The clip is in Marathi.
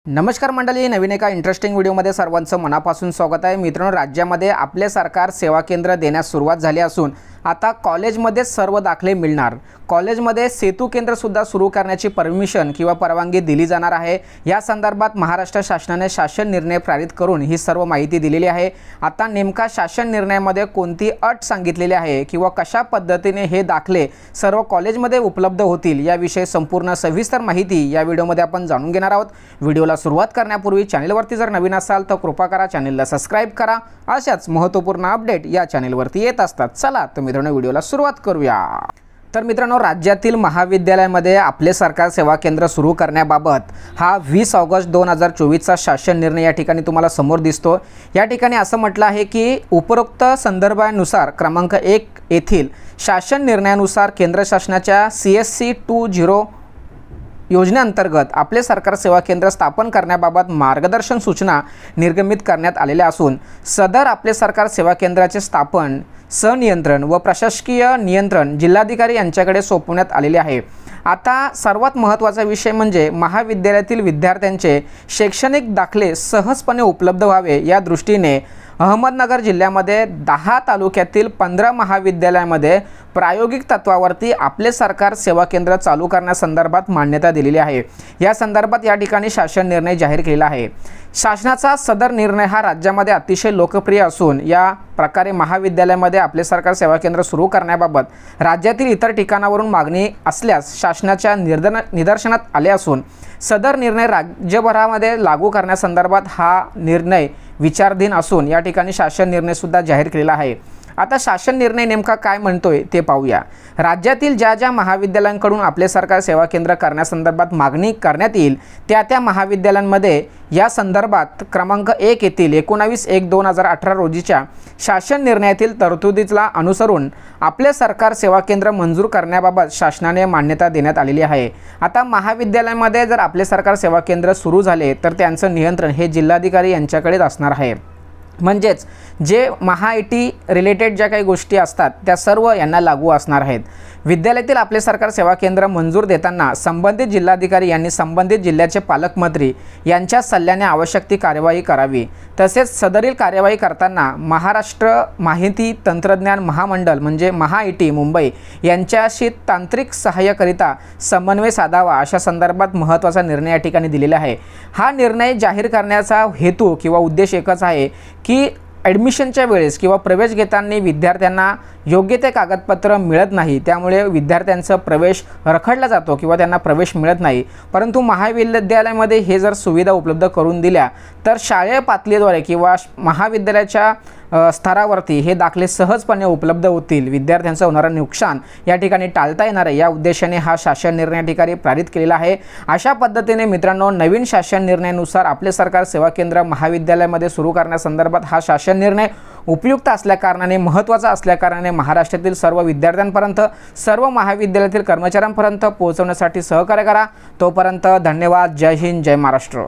नमस्कार मंडळी, नवीन एका इंटरेस्टिंग व्हिडिओमध्ये सर्वांचं मनापासून स्वागत आहे। मित्रांनो, राज्यामध्ये आपले सरकार सेवा केंद्र देण्यास सुरुवात झाली असून आता कॉलेजमध्ये सर्व दाखले मिळणार। कॉलेजमध्ये सेतू केंद्र सुद्धा सुरू करण्याची परमिशन किंवा परवानगी दिली जाणार आहे। या संदर्भात महाराष्ट्र शासनाने शासन निर्णय पारित करून ही सर्व माहिती दिलेली आहे। आता नेमका शासन निर्णयामध्ये कोणती अट सांगितलेली आहे किंवा कशा पद्धतीने हे दाखले सर्व कॉलेजमध्ये उपलब्ध होतील याविषयी संपूर्ण सविस्तर माहिती या व्हिडिओमध्ये आपण जाणून घेणार आहोत। व्हिडिओला सुरुवात करण्यापूर्वी चॅनलवरती जर नवीन असाल तर कृपा करा चॅनलला सबस्क्राइब करा। अशाच महत्त्वपूर्ण अपडेट या चॅनलवरती येत असतात। चला तर मित्रांनो, व्हिडिओला सुरुवात करूया। तर मित्रांनो, राज्यातील महाविद्यालयामध्ये आपले सरकार सेवा केंद्र सुरू करण्याबाबत हा 20 ऑगस्ट 2024 चा शासन निर्णय या ठिकाणी तुम्हाला समोर दिसतो। या ठिकाणी असं म्हटलं आहे की उपरोक्त संदर्भानुसार क्रमांक 1 येथील शासन निर्णयानुसार केंद्र शासनाच्या CSC 20 योजनेअंतर्गत आपले सरकार सेवा केंद्र स्थापन करण्याबाबत मार्गदर्शन सूचना निर्गमित करण्यात आलेल्या असून सदर आपले सरकार सेवा केंद्राचे स्थापन संनियंत्रण व प्रशासकीय नियंत्रण जिल्हाधिकारी यांच्याकडे सोपवण्यात आलेले आहे। आता सर्वात महत्त्वाचा विषय म्हणजे महाविद्यालयातील विद्यार्थ्यांचे शैक्षणिक दाखले सहजपणे उपलब्ध व्हावे या दृष्टीने अहमदनगर जिल्ह्यामध्ये 10 तालुक्यातील 15 महाविद्यालयामध्ये प्रायोगिक तत्वावरती आपले सरकार सेवा केंद्र चालू करण्यासंदर्भात मान्यता दिलेली आहे। या संदर्भात या ठिकाणी शासन निर्णय जाहीर केला आहे। शासनाचा सदर निर्णय हा राज्यामध्ये अतिशय लोकप्रिय असून या प्रकारे महाविद्यालयामध्ये आपले सरकार सेवा केंद्र सुरू करण्याबाबत राज्यातील इतर ठिकाणावरून मागणी असल्यास शासनाच्या निदर्शनात आले असून सदर निर्णय राज्यभरामध्ये लागू करण्यासंदर्भात हा निर्णय विचाराधीन असून या ठिकाणी शासन निर्णय सुद्धा जाहीर केलेला आहे। आता शासन निर्णय नेमका काय म्हणतोय ते पाहूया। राज्यातील ज्या महाविद्यालयांकडून आपले सरकार सेवा केंद्र करण्यासंदर्भात मागणी करण्यात येईल त्या महाविद्यालयांमध्ये या संदर्भात क्रमांक 1 येथील 19/1/2018 रोजीच्या शासन निर्णयातील तरतुदीला अनुसरून आपले सरकार सेवा केंद्र मंजूर करण्याबाबत शासनाने मान्यता देण्यात आलेली आहे। आता महाविद्यालयामध्ये जर आपले सरकार सेवा केंद्र सुरू झाले तर त्यांचं नियंत्रण हे जिल्हाधिकारी यांच्याकडेच असणार आहे। म्हणजेच जे महा-IT रिलेटेड ज्या काही गोष्टी असतात त्या सर्व यांना लागू असणार आहेत। विद्यालयातील आपले सरकार सेवा केंद्र मंजूर देताना संबंधित जिल्हाधिकारी यांनी संबंधित जिल्ह्याचे पालकमंत्री यांच्या सल्ल्याने आवश्यक ती कार्यवाही करावी। तसेच सदरील कार्यवाही करताना महाराष्ट्र माहिती तंत्रज्ञान महामंडळ म्हणजे महा-IT मुंबई यांच्याशी तांत्रिक सहाय्याकरिता समन्वय साधावा अशा संदर्भात महत्त्वाचा निर्णय या ठिकाणी दिलेला आहे। हा निर्णय जाहीर करण्याचा हेतू किंवा उद्देश एकच आहे की ॲडमिशनच्या वेळेस किंवा प्रवेश घेताना विद्यार्थ्यांना योग्य ते कागदपत्र मिळत नाही, त्यामुळे विद्यार्थ्यांचा प्रवेश रखडला जातो किंवा त्यांना प्रवेश मिळत नाही। परंतु महाविद्यालयामध्ये हे जर सुविधा उपलब्ध करून दिल्या तर शालेय पातळीद्वारे किंवा महाविद्यालयाच्या स्तरावरती हे दाखले सहजपणे उपलब्ध होतील। विद्यार्थ्यांचं होणारं नुकसान या ठिकाणी टाळता येणार आहे। या उद्देशाने हा शासन निर्णय या ठिकाणी पारित केलेला आहे। अशा पद्धतीने मित्रांनो, नवीन शासन निर्णयानुसार आपले सरकार सेवा केंद्र महाविद्यालयामध्ये सुरू करण्यासंदर्भात हा शासन निर्णय उपयुक्त असल्याकारणाने महत्त्वाचा असल्याकारणाने महाराष्ट्रातील सर्व विद्यार्थ्यांपर्यंत सर्व महाविद्यालयातील कर्मचाऱ्यांपर्यंत पोहोचवण्यासाठी सहकार्य करा। तोपर्यंत धन्यवाद। जय हिंद, जय महाराष्ट्र।